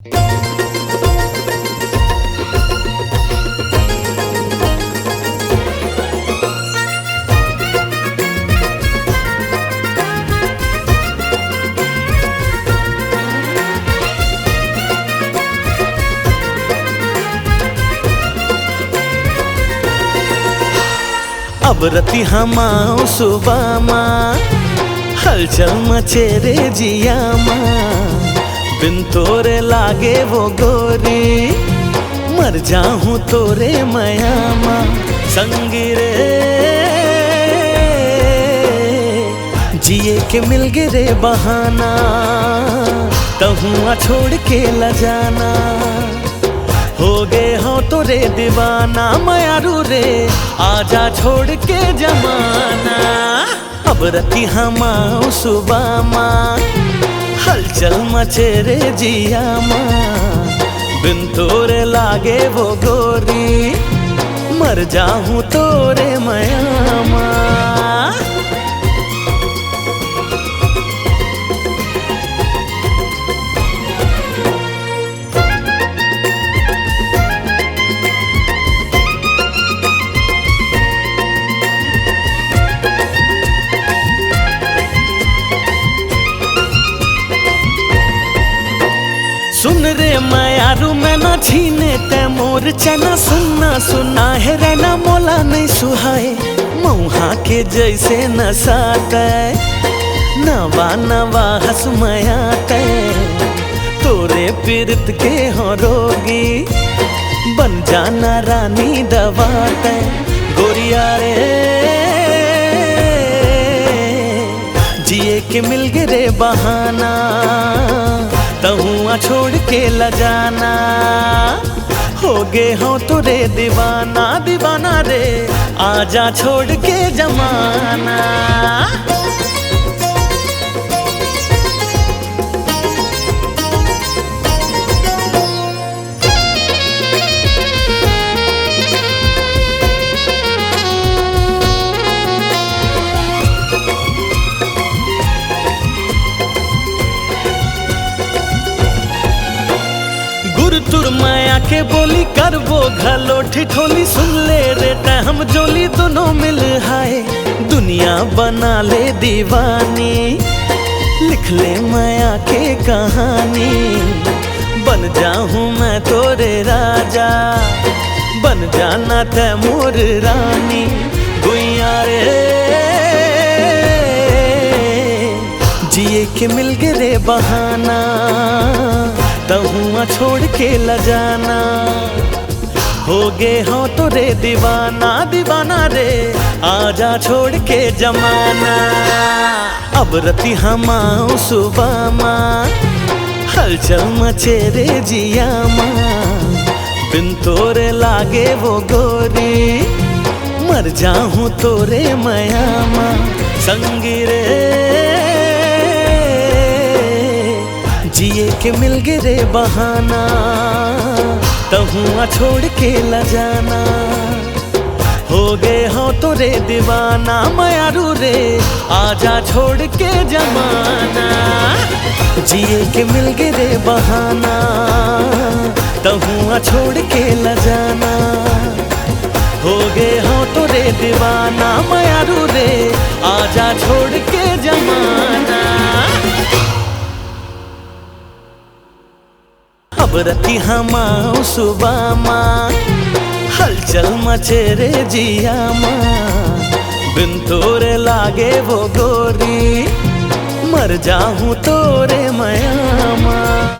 अब रती हमाओ सुबह माँ हलचल मचे रे जिया माँ, बिन तोरे लागे वो गोरी मर जाऊं तोरे मया माँ। संगी रे जिए के मिल गे रे बहाना, तहुआ छोड़ के ल जाना। हो गए हो तोरे दीवाना मयारू रे, आजा छोड़ के जमाना। अब रती हमाओ सुबह माँ हलचल मचे रे जिया माँ, बिन तोरे लागे वो गोरी मर जाऊं तोरे मया माँ। सुन रे मयारू मैं ना छीने ते मोर चना, सुनना सुना है रहना मोला नहीं सुहाए। मऊहा के जैसे नसाते नवा नवा हसमयाते, तोरे पीरत के हो रोगी बन जाना रानी दवाते। गोरिया रे जिए के मिल गे रे बहाना, तहुआ छोड़ के ल जाना। हो गे हो तोरे दीवाना दीवाना रे, आजा छोड़ के जमाना। तुर माया के बोली करबो घलो ठिठोली, सुन ले रे हम जोली दोनों मिल हाय। दुनिया बना ले दीवानी, लिख ले माया के कहानी। बन जाऊं मैं तोरे राजा, बन जाना तैमूर रानी। गुइया रे जिए के मिल गे रे बहाना, तहुआ छोड़ के ल जाना। हो गे हो तोरे दीवाना दीवाना रे, आजा छोड़ के जमाना। अब रती हमाओ सुबह माँ हलचल मचे रे जिया माँ, बिन तोरे लागे वो गोरी मर जाऊं तोरे मया माँ। संगी रे जिए के मिल गे रे बहाना, तहुआ छोड़ के ल जाना। हो गए हो तोरे दीवाना मयारू रे, आजा छोड़ के जमाना। जिए के मिल गे रे बहाना, तहुआ छोड़ के ल जाना। हो गए हो तोरे दीवाना मयारू रे, आजा छोड़ के जमाना। अब रती हमाओ सुबह माँ हलचल मचे रे जिया माँ, बिन तोरे लागे वो गोरी मर जाऊं तोरे मया माँ।